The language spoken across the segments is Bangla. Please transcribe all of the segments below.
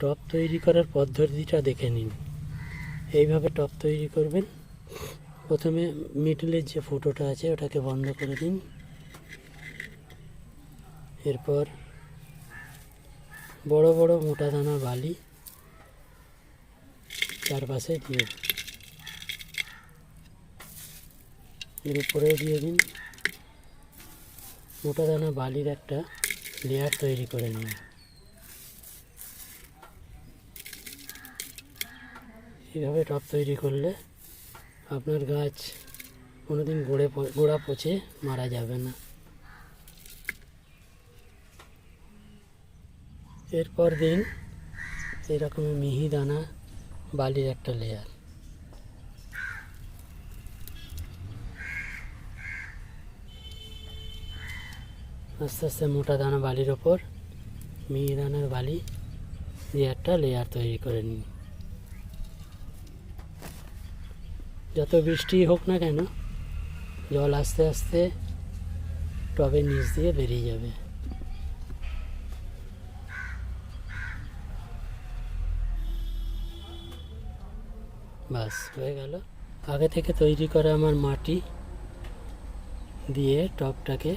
টব তৈরি করার পদ্ধতিটা দেখে নিন। এইভাবে টব তৈরি করবেন। প্রথমে মিডলের যে ফুটোটা আছে ওটাকে বন্ধ করে দিন। এরপর বড় বড় মোটা দানা বালি চারপাশে দিয়ে দিন। এর উপরেও দিয়ে দিন। মোটা দানা বালির একটা লেয়ার তৈরি করে নিন। এইভাবে টব তৈরি করলে আপনার গাছ কোনোদিন গোড়া পচে মারা যাবে না। এরপর দিন এরকম মিহি দানা বালির একটা লেয়ার। আস্তে আস্তে মোটা দানা বালির ওপর মিহি দানার বালি দিয়ে একটা লেয়ার তৈরি করে নিন। যত বৃষ্টি হোক না কেন জল আস্তে আস্তে টবের নিচ দিয়ে বেরিয়ে যাবে। বাস হয়ে গেল। আগে থেকে তৈরি করা আমার মাটি দিয়ে টবটাকে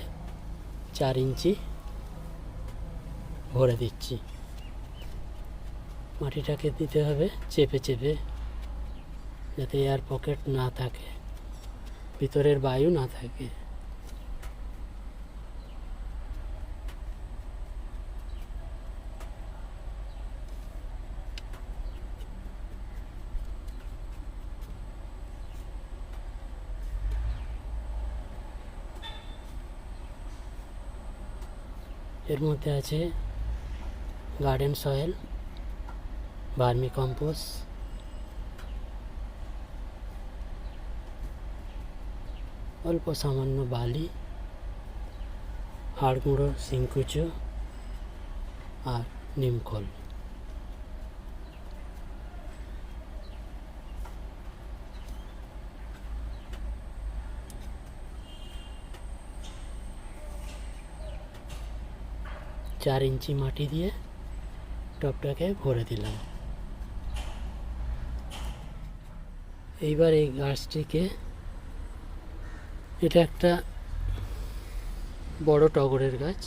4 ইঞ্চি ভরে দিচ্ছি। মাটিটাকে দিতে হবে চেপে চেপে, যাতে এয়ার পকেট না থাকে, ভিতরের বায়ু না থাকে। এর মধ্যে আছে গার্ডেন সয়েল, ভার্মি কম্পোস্ট, অল্প সামান্য বালি, হাড় গুঁড়ো শিংকুচো আর নিমখোল। চার ইঞ্চি মাটি দিয়ে টবটাকে ভরে দিলাম। এইবার এই গাছটিকে, এটা একটা বড় টগরের গাছ,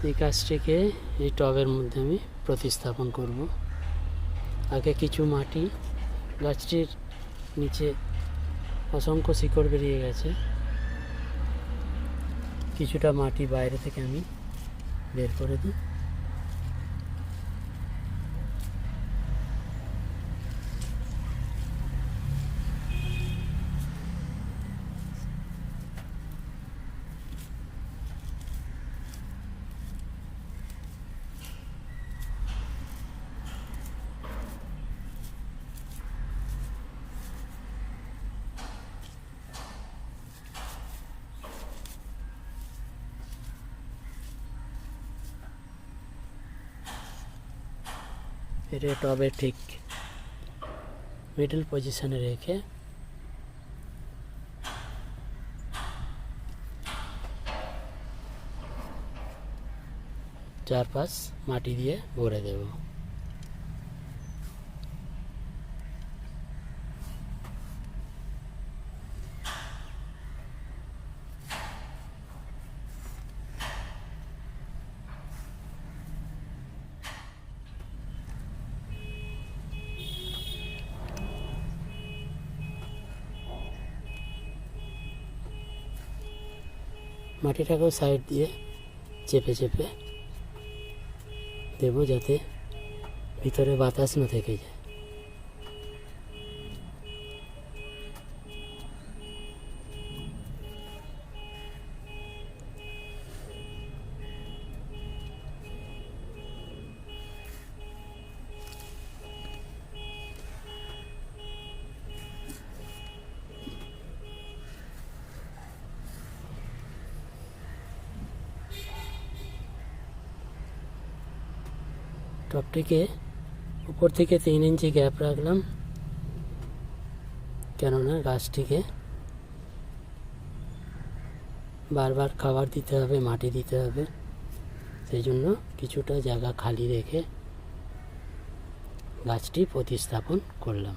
এই গাছটিকে এই টবের মধ্যে আমি প্রতিস্থাপন করব। আগে কিছু মাটি, গাছটির নিচে অসংখ্য শিকড় বেরিয়ে গেছে, কিছুটা মাটি বাইরে থেকে আমি বের করে দিই। এটা টবে ঠিক মিডল পজিশনে রেখে চারপাশ মাটি দিয়ে ভরে দেব। মাটিটাকেও সাইড দিয়ে চেপে চেপে দেবো, যাতে ভিতরে বাতাস না থেকে যায়। টবটিকে উপর থেকে 3 ইঞ্চি গ্যাপ রাখলাম, কেননা গাছটিকে বারবার খাবার দিতে হবে, মাটি দিতে হবে, সেই জন্য কিছুটা জায়গা খালি রেখে গাছটি প্রতিস্থাপন করলাম।